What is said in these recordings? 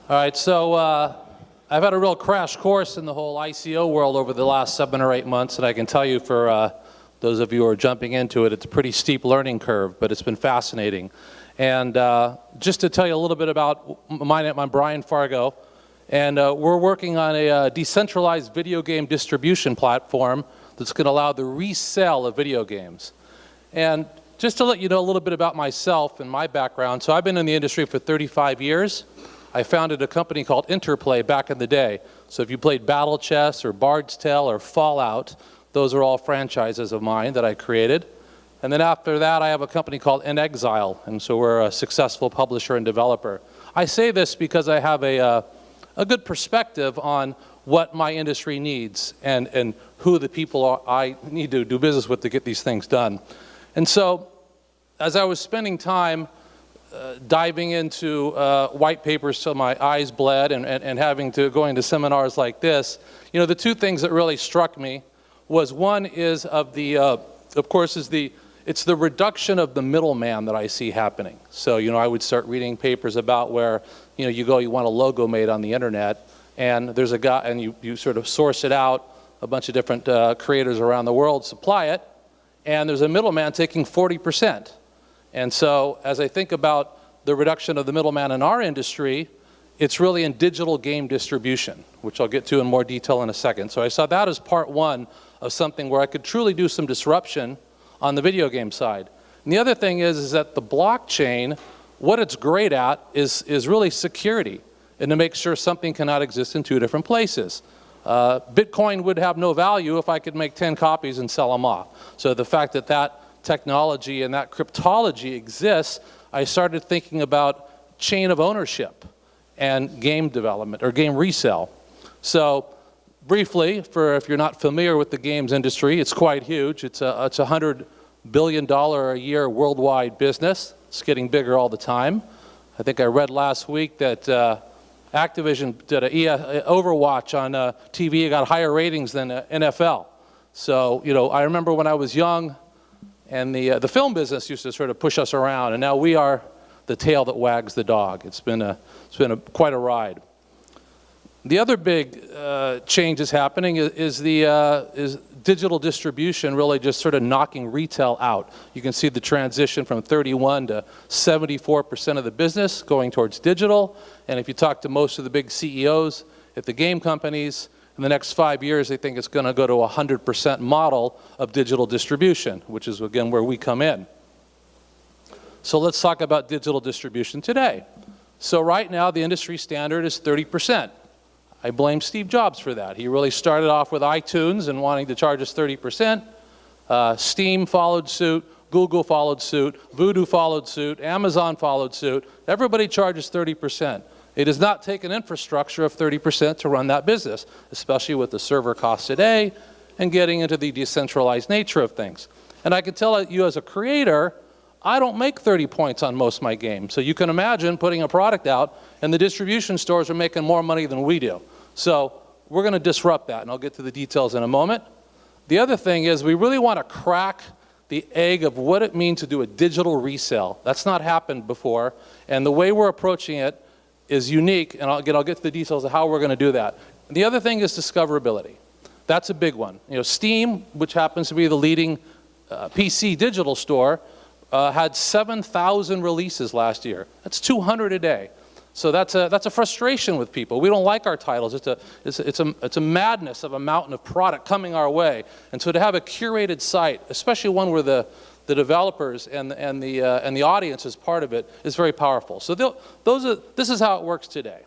All right, so I've had a real crash course in the whole ICO world over the last 7 or 8 months, and I can tell you for those of you who are jumping into it, it's a pretty steep learning curve, but it's been fascinating. And just to tell you a little bit about I'm Brian Fargo, and we're working on a decentralized video game distribution platform that's going to allow the resell of video games. And just to let you know a little bit about myself and my background, so I've been in the industry for 35 years. I founded a company called Interplay back in the day. So if you played Battle Chess or Bard's Tale or Fallout, those are all franchises of mine that I created. And then after that, I have a company called In Exile, and so we're a successful publisher and developer. I say this because I have a good perspective on what my industry needs and who the people are I need to do business with to get these things done. And so, as I was spending time diving into white papers till my eyes bled and having to going to seminars like this, you know, the two things that really struck me was one is of course, it's the reduction of the middleman that I see happening. So, you know, I would start reading papers about where, you know, you want a logo made on the internet, and there's a guy, and you sort of source it out, a bunch of different creators around the world supply it, and there's a middleman taking 40%. And so as I think about the reduction of the middleman in our industry, it's really in digital game distribution, which I'll get to in more detail in a second. So I saw that as part one of something where I could truly do some disruption on the video game side. And the other thing is that the blockchain, what it's great at is really security, and to make sure something cannot exist in two different places. Bitcoin would have no value if I could make 10 copies and sell them off. So the fact that that technology and that cryptology exists, I started thinking about chain of ownership and game development or game resell. So briefly, if you're not familiar with the games industry, it's quite huge. It's a $100 billion a year worldwide business. It's getting bigger all the time. I think I read last week that Activision did Overwatch on TV, got higher ratings than NFL. So, you know, I remember when I was young, and the film business used to sort of push us around, and now we are the tail that wags the dog. It's been quite a ride. The other big change that's happening is digital distribution really just sort of knocking retail out. You can see the transition from 31 to 74% of the business going towards digital. And if you talk to most of the big CEOs at the game companies, in the next 5 years, they think it's going to go to a 100% model of digital distribution, which is, again, where we come in. So let's talk about digital distribution today. So right now, the industry standard is 30%. I blame Steve Jobs for that. He really started off with iTunes and wanting to charge us 30%. Steam followed suit. Google followed suit. Voodoo followed suit. Amazon followed suit. Everybody charges 30%. It does not take an infrastructure of 30% to run that business, especially with the server costs today and getting into the decentralized nature of things. And I can tell you as a creator, I don't make 30 points on most of my games. So you can imagine putting a product out and the distribution stores are making more money than we do. So we're going to disrupt that, and I'll get to the details in a moment. The other thing is we really want to crack the egg of what it means to do a digital resell. That's not happened before, and the way we're approaching it is unique, and I'll get to the details of how we're going to do that. And the other thing is discoverability. That's a big one. You know, Steam, which happens to be the leading PC digital store, had 7,000 releases last year. That's 200 a day. So that's a frustration with people. We don't like our titles. It's a madness of a mountain of product coming our way. And so to have a curated site, especially one where the developers and the audience is part of it, is very powerful. So this is how it works today.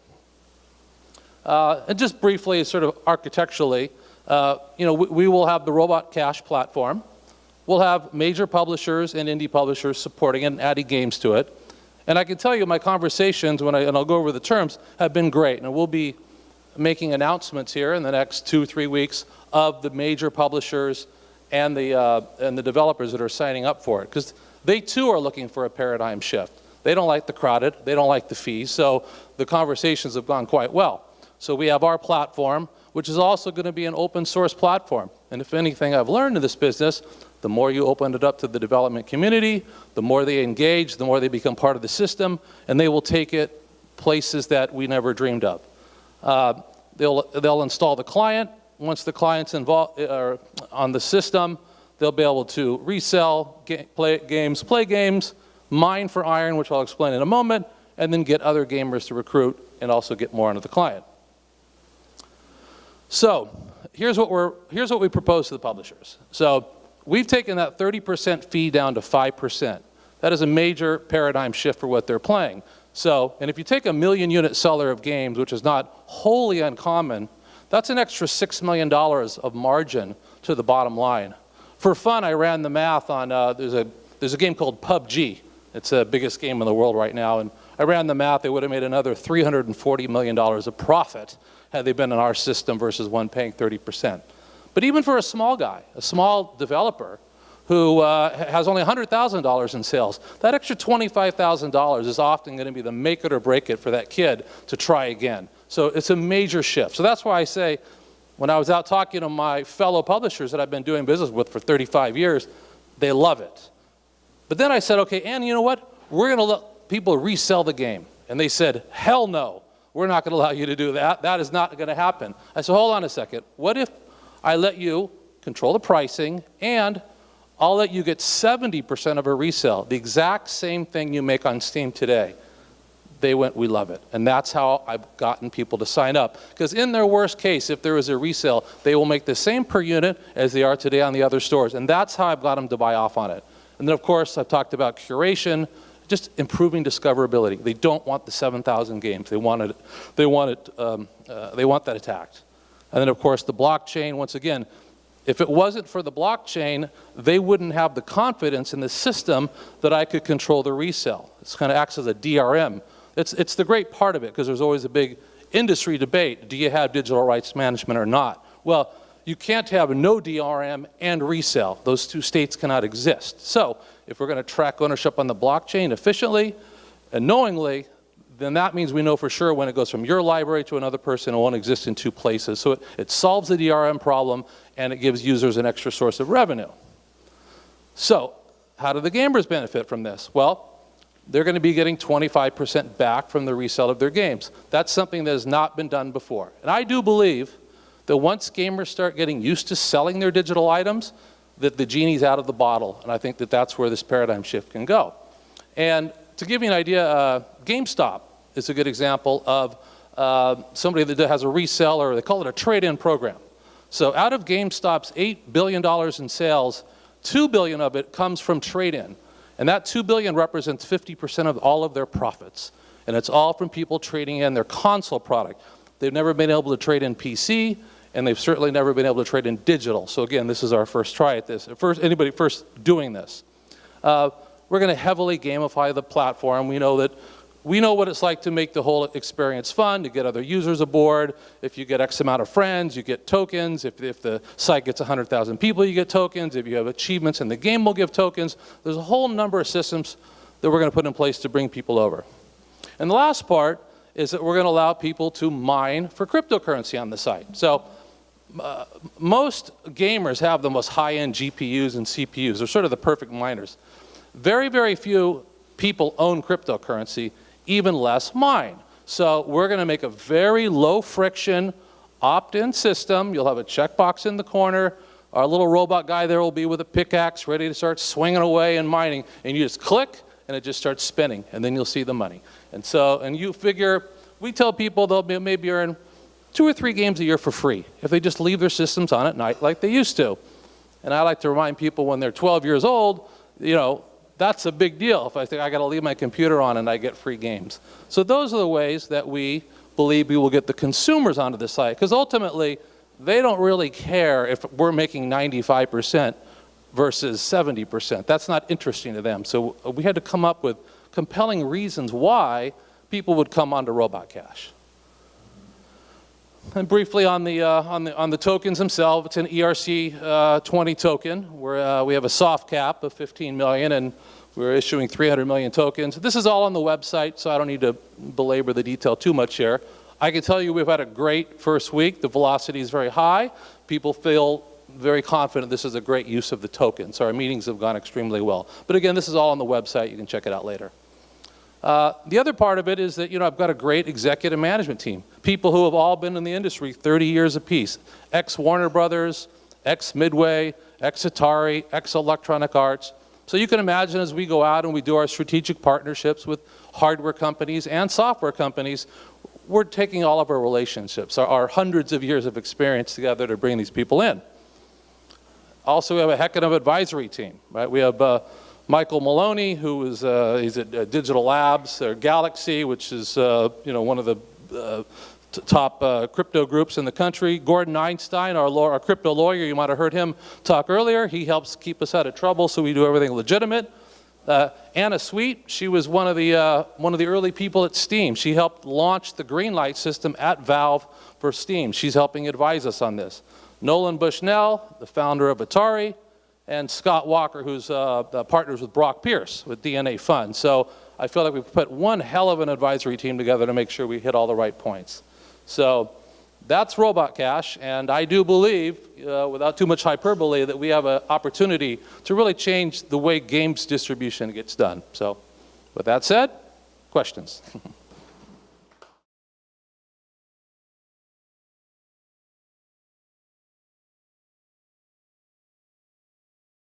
And just briefly, sort of architecturally, you know, we will have the Robot Cash platform. We'll have major publishers and indie publishers supporting it and adding games to it. And I can tell you my conversations, and I'll go over the terms, have been great. And we'll be making announcements here in the next 2-3 weeks of the major publishers and the developers that are signing up for it. Because they too are looking for a paradigm shift. They don't like the crowded, they don't like the fees, so the conversations have gone quite well. So we have our platform, which is also going to be an open source platform. And if anything I've learned in this business, the more you open it up to the development community, the more they engage, the more they become part of the system, and they will take it places that we never dreamed of. They'll install the client. Once the client's involved on the system, they'll be able to resell, play games, mine for iron, which I'll explain in a moment, and then get other gamers to recruit and also get more onto the client. So here's what we propose to the publishers. So we've taken that 30% fee down to 5%. That is a major paradigm shift for what they're playing. So, and if you take a 1 million unit seller of games, which is not wholly uncommon, that's an extra $6 million of margin to the bottom line. For fun, I ran the math on, there's a game called PUBG. It's the biggest game in the world right now, and I ran the math. They would have made another $340 million of profit had they been in our system versus one paying 30%. But even for a small guy, a small developer who has only $100,000 in sales, that extra $25,000 is often going to be the make it or break it for that kid to try again. So it's a major shift. So that's why I say, when I was out talking to my fellow publishers that I've been doing business with for 35 years, they love it. But then I said, okay, Ann, you know what? We're going to let people resell the game. And they said, hell no, we're not going to allow you to do that. That is not going to happen. I said, hold on a second. What if I let you control the pricing and I'll let you get 70% of a resell, the exact same thing you make on Steam today? They went, we love it. And that's how I've gotten people to sign up. Because in their worst case, if there is a resale, they will make the same per unit as they are today on the other stores. And that's how I've got them to buy off on it. And then, of course, I've talked about curation, just improving discoverability. They don't want the 7,000 games. They want that attacked. And then, of course, the blockchain, once again, if it wasn't for the blockchain, they wouldn't have the confidence in the system that I could control the resale. It kind of acts as a DRM. It's the great part of it, because there's always a big industry debate. Do you have digital rights management or not? Well, you can't have no DRM and resell. Those two states cannot exist. So if we're going to track ownership on the blockchain efficiently and knowingly, then that means we know for sure when it goes from your library to another person, it won't exist in two places. So it solves the DRM problem, and it gives users an extra source of revenue. So how do the gamers benefit from this? Well, they're going to be getting 25% back from the resale of their games. That's something that has not been done before. And I do believe that once gamers start getting used to selling their digital items, that the genie's out of the bottle. And I think that that's where this paradigm shift can go. And to give you an idea, GameStop is a good example of somebody that has a reseller. They call it a trade-in program. So out of GameStop's $8 billion in sales, $2 billion of it comes from trade-in. And that $2 billion represents 50% of all of their profits. And it's all from people trading in their console product. They've never been able to trade in PC, and they've certainly never been able to trade in digital. So again, this is our first try at this. Anybody first doing this. We're going to heavily gamify the platform. We know what it's like to make the whole experience fun, to get other users aboard. If you get X amount of friends, you get tokens. If the site gets 100,000 people, you get tokens. If you have achievements in the game, we'll give tokens. There's a whole number of systems that we're going to put in place to bring people over. And the last part is that we're going to allow people to mine for cryptocurrency on the site. So most gamers have the most high-end GPUs and CPUs. They're sort of the perfect miners. Very, very few people own cryptocurrency, even less mine. So we're going to make a very low-friction, opt-in system. You'll have a checkbox in the corner. Our little robot guy there will be with a pickaxe ready to start swinging away and mining. And you just click, and it just starts spinning, and then you'll see the money. And you figure, we tell people they'll maybe earn 2 or 3 games a year for free if they just leave their systems on at night like they used to. And I like to remind people when they're 12 years old, that's a big deal if I think I got to leave my computer on and I get free games. So those are the ways that we believe we will get the consumers onto the site, because ultimately they don't really care if we're making 95% versus 70%. That's not interesting to them. So we had to come up with compelling reasons why people would come onto Robot Cash. And briefly on the tokens themselves, it's an ERC20 token where we have a soft cap of 15 million, and we're issuing 300 million tokens. This is all on the website, so I don't need to belabor the detail too much here. I can tell you we've had a great first week. The velocity is very high. People feel very confident this is a great use of the token. So our meetings have gone extremely well. But again, this is all on the website. You can check it out later. The other part of it is that, I've got a great executive management team, people who have all been in the industry 30 years apiece, ex-Warner Brothers, ex-Midway, ex-Atari, ex-Electronic Arts. So you can imagine as we go out and we do our strategic partnerships with hardware companies and software companies, we're taking all of our relationships, our hundreds of years of experience together to bring these people in. Also, we have a heck of an advisory team, right? We have Michael Maloney, who is he's at Digital Labs, or Galaxy, which is one of the top crypto groups in the country. Gordon Einstein, our crypto lawyer, you might have heard him talk earlier. He helps keep us out of trouble, so we do everything legitimate. Anna Sweet, she was one of the early people at Steam. She helped launch the Greenlight system at Valve for Steam. She's helping advise us on this. Nolan Bushnell, the founder of Atari, and Scott Walker, who's partners with Brock Pierce with DNA Fund. So I feel like we've put one hell of an advisory team together to make sure we hit all the right points. So that's Robot Cash, and I do believe, without too much hyperbole, that we have an opportunity to really change the way games distribution gets done. So with that said, questions?